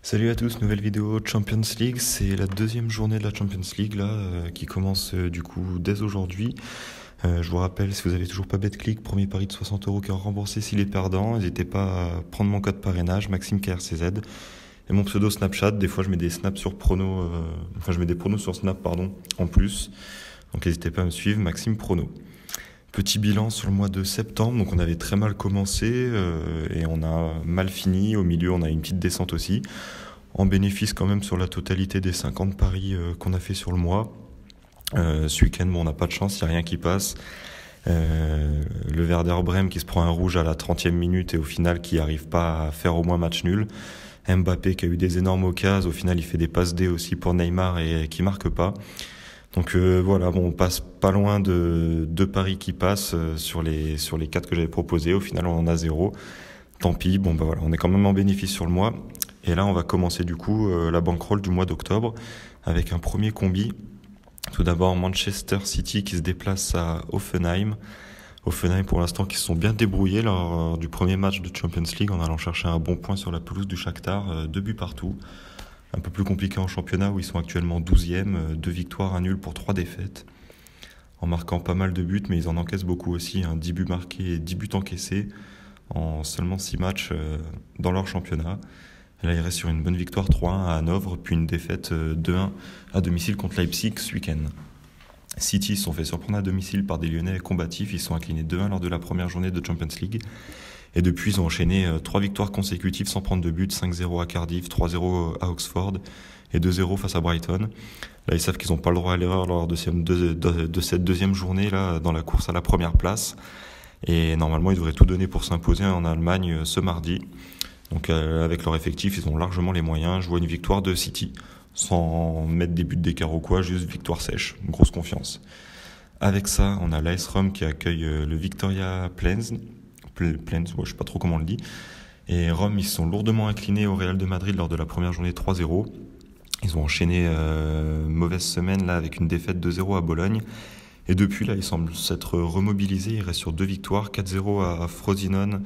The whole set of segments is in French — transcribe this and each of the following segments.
Salut à tous, nouvelle vidéo Champions League, c'est la deuxième journée de la Champions League là, qui commence du coup dès aujourd'hui. Je vous rappelle, si vous avez toujours pas BetClick, premier pari de 60 € qui est remboursé s'il est perdant, n'hésitez pas à prendre mon code parrainage, MaximeKRCZ, et mon pseudo Snapchat, des fois je mets des snaps sur prono, je mets des pronos sur Snap pardon, en plus, donc n'hésitez pas à me suivre, Maxime Prono. Petit bilan sur le mois de septembre, donc on avait très mal commencé et on a mal fini. Au milieu, on a une petite descente aussi. En bénéfice quand même sur la totalité des 50 paris qu'on a fait sur le mois. Ce week-end, on n'a pas de chance, il n'y a rien qui passe. Le Werder Brême qui se prend un rouge à la 30e minute et au final qui n'arrive pas à faire au moins match nul. Mbappé qui a eu des énormes occasions, au final il fait des passes D aussi pour Neymar et qui marque pas. Donc voilà, on passe pas loin de deux paris qui passent sur les 4 que j'avais proposés. Au final, on en a 0. Tant pis, voilà, on est quand même en bénéfice sur le mois. Et là, on va commencer du coup la bankroll du mois d'octobre avec un premier combi. Tout d'abord, Manchester City qui se déplace à Hoffenheim. Hoffenheim, pour l'instant, qui se sont bien débrouillés lors du premier match de Champions League en allant chercher un bon point sur la pelouse du Shakhtar, 2 buts partout. Un peu plus compliqué en championnat où ils sont actuellement 12e, 2 victoires, 1 nul pour 3 défaites. En marquant pas mal de buts, mais ils en encaissent beaucoup aussi, 10 buts marqués et 10 buts encaissés en seulement 6 matchs dans leur championnat. Et là, ils restent sur une bonne victoire 3-1 à Hanovre, puis une défaite 2-1 à domicile contre Leipzig ce week-end. City se sont fait surprendre à domicile par des Lyonnais combatifs, ils sont inclinés 2-1 lors de la première journée de Champions League. Et depuis, ils ont enchaîné 3 victoires consécutives sans prendre de but, 5-0 à Cardiff, 3-0 à Oxford et 2-0 face à Brighton. Là, ils savent qu'ils n'ont pas le droit à l'erreur lors de cette deuxième journée là dans la course à la première place. Et normalement, ils devraient tout donner pour s'imposer en Allemagne ce mardi. Donc avec leur effectif, ils ont largement les moyens. Je vois une victoire de City, sans mettre des buts d'écart ou quoi, juste victoire sèche, une grosse confiance. Avec ça, on a l'AS Rome qui accueille le Victoria Plzen, je sais pas trop comment on le dit. Et Rome, ils se sont lourdement inclinés au Real de Madrid lors de la première journée 3-0. Ils ont enchaîné mauvaise semaine là avec une défaite 2-0 à Bologne. Et depuis là, ils semblent s'être remobilisés. Ils restent sur 2 victoires, 4-0 à Frosinone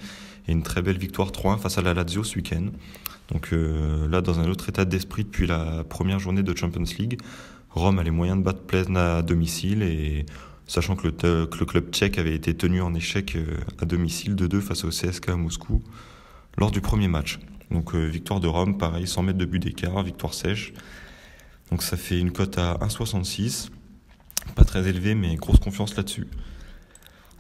et une très belle victoire 3-1 face à la Lazio ce week-end. Donc là, dans un autre état d'esprit depuis la première journée de Champions League, Rome a les moyens de battre Plzen à domicile et sachant que le club tchèque avait été tenu en échec à domicile 2-2 face au CSKA à Moscou lors du premier match. Donc victoire de Rome, pareil, 100 mètres de but d'écart, victoire sèche. Donc ça fait une cote à 1,66, pas très élevé mais grosse confiance là-dessus.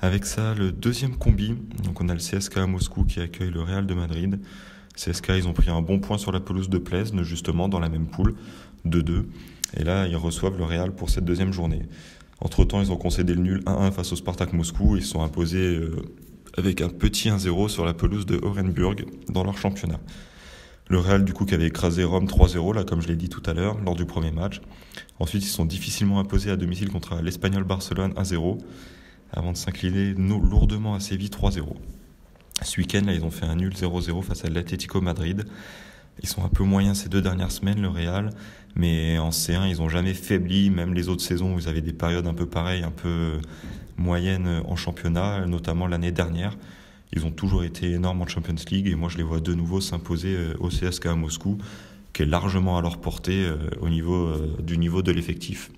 Avec ça, le deuxième combi, donc on a le CSKA à Moscou qui accueille le Real de Madrid. CSKA, ils ont pris un bon point sur la pelouse de Plzen, justement dans la même poule, 2-2. Et là, ils reçoivent le Real pour cette deuxième journée. Entre-temps, ils ont concédé le nul 1-1 face au Spartak Moscou et ils se sont imposés avec un petit 1-0 sur la pelouse de Orenburg dans leur championnat. Le Real, du coup, qui avait écrasé Rome 3-0, là, comme je l'ai dit tout à l'heure, lors du premier match. Ensuite, ils se sont difficilement imposés à domicile contre l'Espagnol Barcelone 1-0, avant de s'incliner lourdement à Séville 3-0. Ce week-end, là, ils ont fait un nul 0-0 face à l'Atlético Madrid. Ils sont un peu moyens ces 2 dernières semaines, le Real, mais en C1, ils n'ont jamais faibli, même les autres saisons où ils avaient des périodes un peu pareilles, un peu moyennes en championnat, notamment l'année dernière. Ils ont toujours été énormes en Champions League et moi je les vois de nouveau s'imposer au CSKA à Moscou, qui est largement à leur portée du niveau de l'effectif.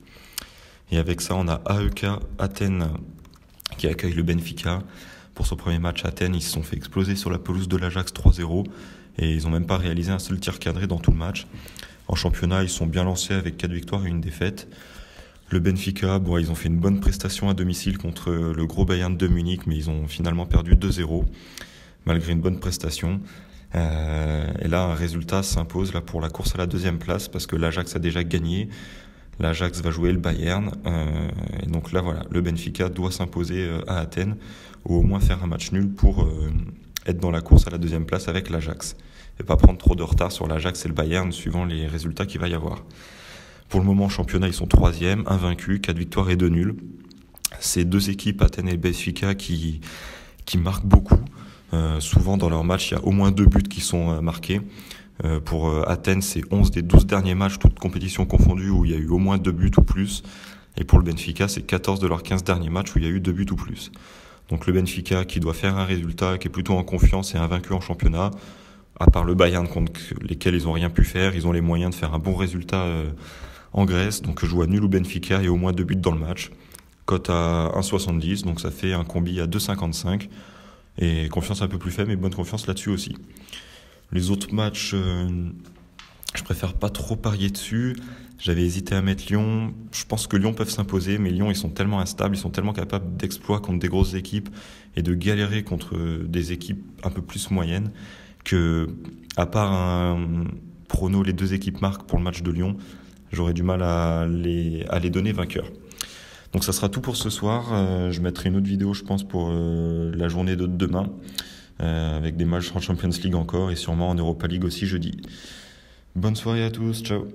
Et avec ça, on a AEK Athènes qui accueille le Benfica. Pour son premier match à Athènes, ils se sont fait exploser sur la pelouse de l'Ajax 3-0 et ils n'ont même pas réalisé un seul tir cadré dans tout le match. En championnat, ils sont bien lancés avec 4 victoires et une défaite. Le Benfica, ils ont fait une bonne prestation à domicile contre le gros Bayern de Munich, mais ils ont finalement perdu 2-0, malgré une bonne prestation. Et là, un résultat s'impose là, pour la course à la deuxième place, parce que l'Ajax a déjà gagné. L'Ajax va jouer le Bayern. Et donc là, voilà, le Benfica doit s'imposer à Athènes, ou au moins faire un match nul pour être dans la course à la deuxième place avec l'Ajax. Et pas prendre trop de retard sur l'Ajax et le Bayern, suivant les résultats qu'il va y avoir. Pour le moment, en championnat, ils sont 3e, invaincus, 4 victoires et 2 nuls. Ces 2 équipes, Athènes et Benfica, qui marquent beaucoup. Souvent, dans leurs matchs, il y a au moins 2 buts qui sont marqués. Pour Athènes, c'est 11 des 12 derniers matchs, toutes compétitions confondues, où il y a eu au moins 2 buts ou plus. Et pour le Benfica, c'est 14 de leurs 15 derniers matchs où il y a eu 2 buts ou plus. Donc le Benfica qui doit faire un résultat, qui est plutôt en confiance et invaincu en championnat, à part le Bayern contre lesquels ils n'ont rien pu faire, ils ont les moyens de faire un bon résultat en Grèce. Donc je vois nul ou Benfica et au moins 2 buts dans le match. Cote à 1,70, donc ça fait un combi à 2,55. Et confiance un peu plus faible, mais bonne confiance là-dessus aussi. Les autres matchs, je préfère pas trop parier dessus. J'avais hésité à mettre Lyon. Je pense que Lyon peuvent s'imposer, mais Lyon, ils sont tellement instables, ils sont tellement capables d'exploits contre des grosses équipes et de galérer contre des équipes un peu plus moyennes que, à part un prono, les 2 équipes marquent pour le match de Lyon, j'aurais du mal à les donner vainqueurs. Donc ça sera tout pour ce soir. Je mettrai une autre vidéo, je pense, pour la journée de demain, avec des matchs en Champions League encore et sûrement en Europa League aussi jeudi. Bonne soirée à tous, ciao.